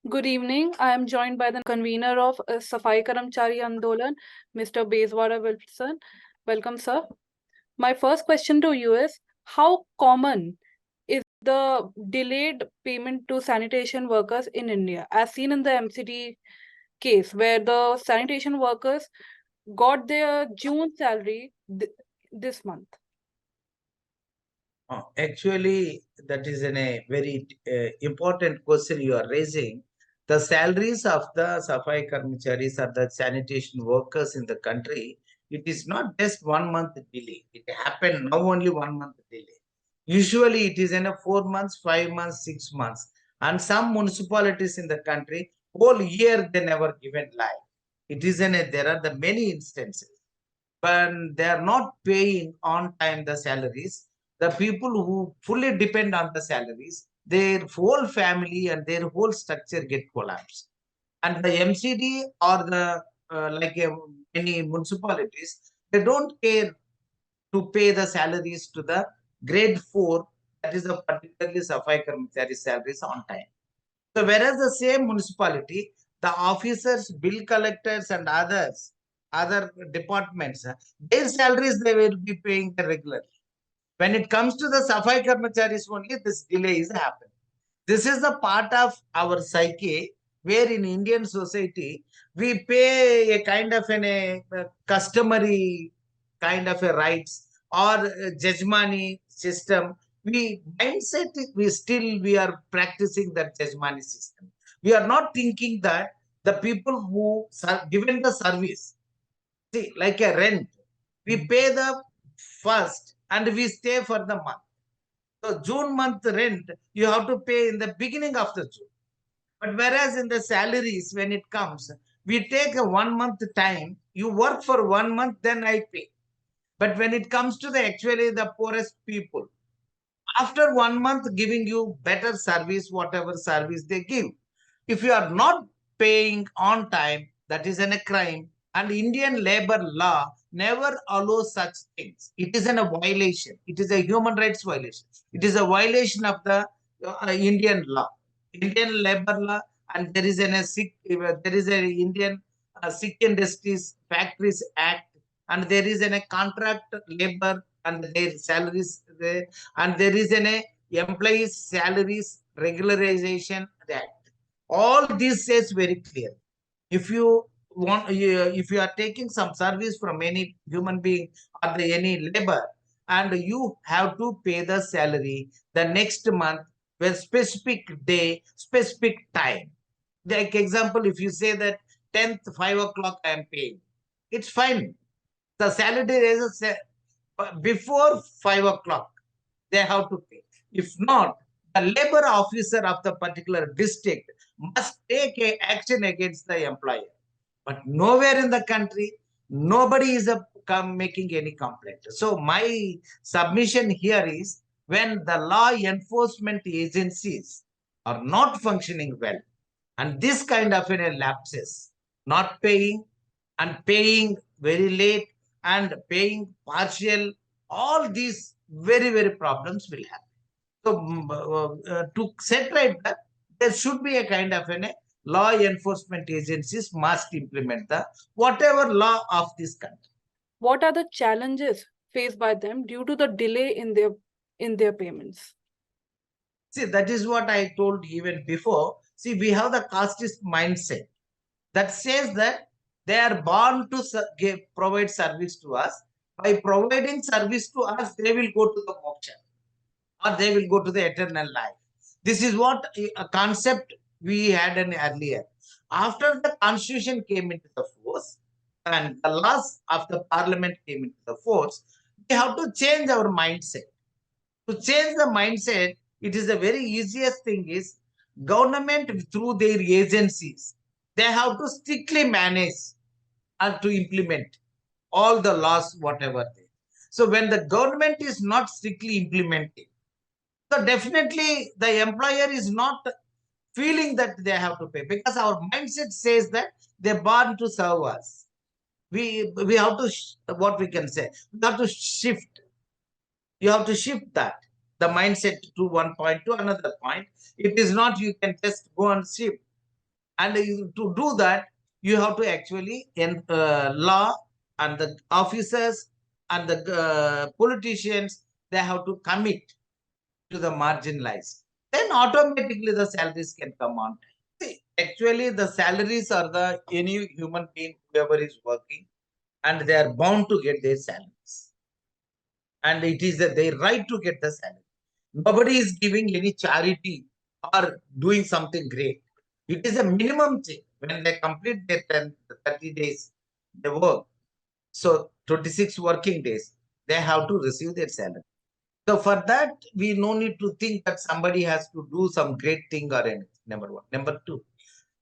Good evening. I am joined by the convener of Safai Karamchari Andolan, Mr. Bezwara Wilson. Welcome, sir. My first question to you is, how common is the delayed payment to sanitation workers in India, as seen in the MCD case, where the sanitation workers got their June salary this month? Actually, that is a very important question you are raising. The salaries of the Safai Karmacharis or the sanitation workers in the country, it is not just 1 month delay. It happened now only 1 month delay. Usually it is in a 4 months, 5 months, 6 months. And some municipalities in the country, whole year they never given life. It is there are the many instances when they are not paying on time the salaries, the people who fully depend on the salaries, their whole family and their whole structure get collapsed. And the MCD or the many municipalities, they don't care to pay the salaries to the grade 4, that is the particularly Safai Karmachari salaries on time. So whereas the same municipality, the officers, bill collectors and other departments, their salaries they will be paying the regular. When it comes to the Safai Karmacharis only, this delay is happening. This is the part of our psyche where in Indian society, we pay a kind of a customary kind of a rights or a judgmani system. We mindset, we are practicing that judgmani system. We are not thinking that the people who given the service, see, like a rent, we pay the first and we stay for the month. So June month rent, you have to pay in the beginning of the June. But whereas in the salaries, when it comes, we take a 1 month time. You work for 1 month, then I pay. But when it comes to the actually the poorest people, after 1 month giving you better service, whatever service they give, if you are not paying on time, that is a crime. And Indian labor law never allows such things. It is a violation. It is a human rights violation. It is a violation of the Indian law, Indian labor law, and there is there is an Indian Sikh Industries Factories Act, and there is a contract labor and their salaries there, and there is an employees salaries regularization act. All this says very clear. If you if you are taking some service from any human being or any labor, and you have to pay the salary the next month with specific day, specific time. Like example, if you say that 10th 5 o'clock I am paying, it's fine. The salary is before 5 o'clock they have to pay. If not, the labor officer of the particular district must take a action against the employer. But nowhere in the country, nobody is making any complaint. So my submission here is, when the law enforcement agencies are not functioning well, and this kind of lapses, not paying and paying very late and paying partial, all these very, very problems will happen. So to set right that, there should be a kind of law enforcement agencies must implement the whatever law of this country. What are the challenges faced by them due to the delay in their payments? See, that is what I told even before. See, we have the casteist mindset that says that they are born to provide service to us. By providing service to us, they will go to the moksha, or they will go to the eternal life. This is what a concept we had earlier. After the constitution came into the force and the laws of the parliament came into the force, we have to change our mindset. To change the mindset, it is the very easiest thing is government through their agencies. They have to strictly manage and to implement all the laws, whatever they. So when the government is not strictly implementing, so definitely the employer is not feeling that they have to pay, because our mindset says that they're born to serve us. We have to what we can say, we have to shift. You have to shift that the mindset to one point to another point. It is not you can just go and shift. And to do that, you have to actually law and the officers and the politicians, they have to commit to the marginalized. Then automatically the salaries can come on. See, actually, the salaries are the any human being, whoever is working, and they are bound to get their salaries. And it is their right to get the salary. Nobody is giving any charity or doing something great. It is a minimum thing. When they complete their 30 days, they work. So 26 working days, they have to receive their salary. So for that, we no need to think that somebody has to do some great thing or anything. Number one. Number two,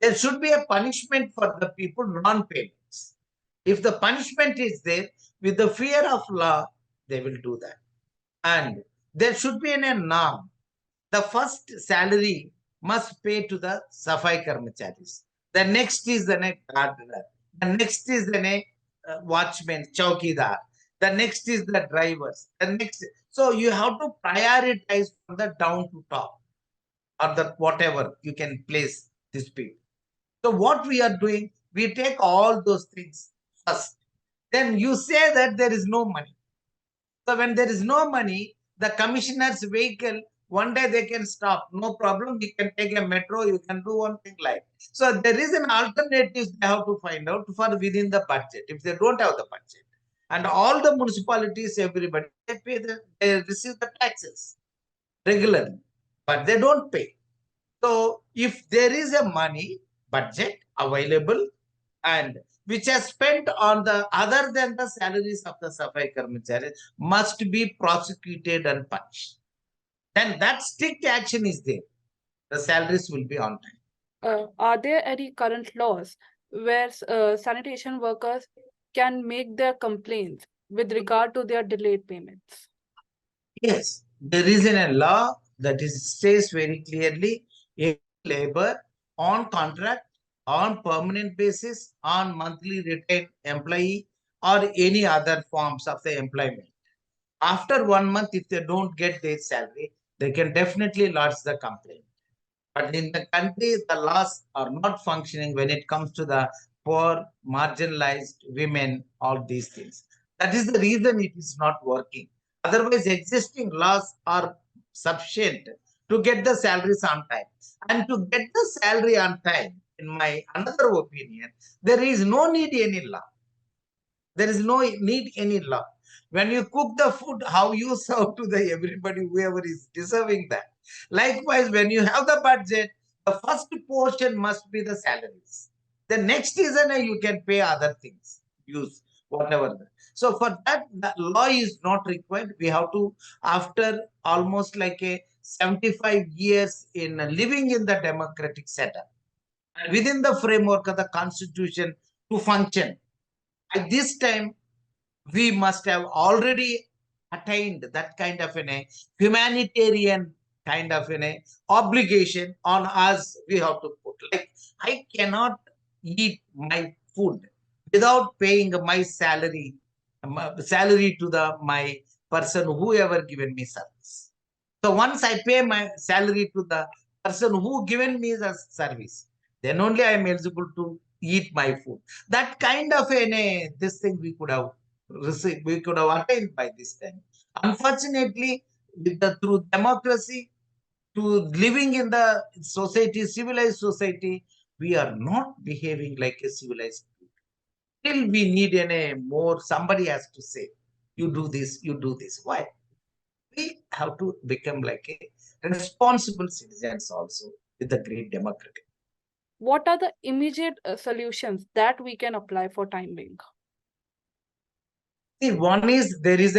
there should be a punishment for the people non-payments. If the punishment is there, with the fear of law, they will do that. And there should be a norm. The first salary must pay to the Safai Karmacharis. The next is the gardener. The next is the watchman, chowkidar. The next is the drivers. The next. So you have to prioritize from the down to top, or the whatever you can place this people. So what we are doing, we take all those things first. Then you say that there is no money. So when there is no money, the commissioner's vehicle, one day they can stop. No problem. You can take a metro. You can do one thing like. So there is an alternative they have to find out for within the budget. If they don't have the budget. And all the municipalities, everybody, they receive the taxes regularly, but they don't pay. So if there is a money budget available and which is spent on the other than the salaries of the Safai Karmacharis must be prosecuted and punished. Then that strict action is there. The salaries will be on time. Are there any current laws where sanitation workers can make their complaints with regard to their delayed payments? Yes, there is a law that says very clearly in labor on contract, on permanent basis, on monthly retained employee, or any other forms of the employment. After 1 month, if they don't get their salary, they can definitely lodge the complaint. But in the country, the laws are not functioning when it comes to the poor, marginalized women, all these things. That is the reason it is not working. Otherwise, existing laws are sufficient to get the salaries on time. And to get the salary on time, in my another opinion, there is no need any law. There is no need any law. When you cook the food, how you serve to the everybody, whoever is deserving that. Likewise, when you have the budget, the first portion must be the salaries. The next is you can pay other things, use whatever. So for that, the law is not required. We have to, after almost like a 75 years in living in the democratic setup, and within the framework of the constitution to function, at this time, we must have already attained that kind of a humanitarian kind of an obligation on us. We have to put, like, I cannot eat my food without paying my salary to my person whoever given me service. So once I pay my salary to the person who given me the service, then only I am eligible to eat my food. That kind of this thing we could have received, we could have attained by this time. Unfortunately, through democracy, to living in the society, civilized society, we are not behaving like a civilized people. Still, we need more. Somebody has to say, "You do this, you do this." Why? We have to become like a responsible citizens also with the great democracy. What are the immediate solutions that we can apply for time being? See, one is there is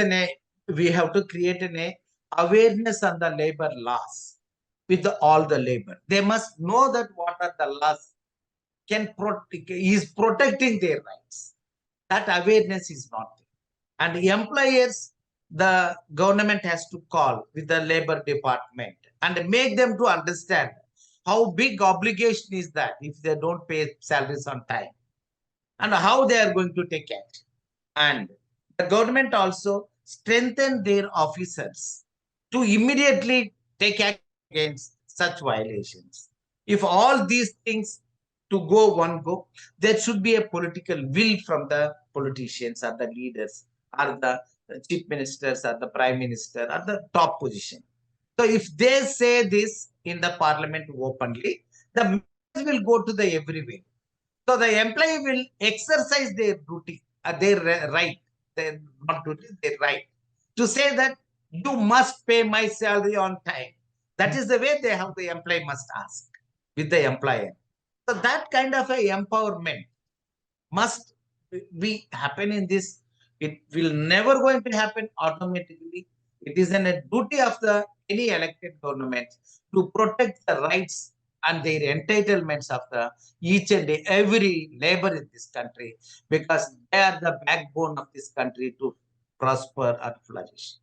we have to create awareness on the labor laws with all the labor. They must know that what are the laws is protecting their rights. That awareness is not there. And the employers, the government has to call with the labor department and make them to understand how big obligation is that if they don't pay salaries on time, and how they are going to take action. And the government also strengthen their officers to immediately take action against such violations. If all these things to go one go. There should be a political will from the politicians or the leaders or the chief ministers or the prime minister or the top position. So if they say this in the parliament openly, the message will go to the everywhere. So the employee will exercise their duty, their right, their not duty, their right, to say that you must pay my salary on time. That is the way they have the employee must ask with the employer. So that kind of a empowerment must be happen in this. It will never going to happen automatically. It is a duty of the any elected government to protect the rights and their entitlements of the each and every labor in this country, because they are the backbone of this country to prosper and flourish.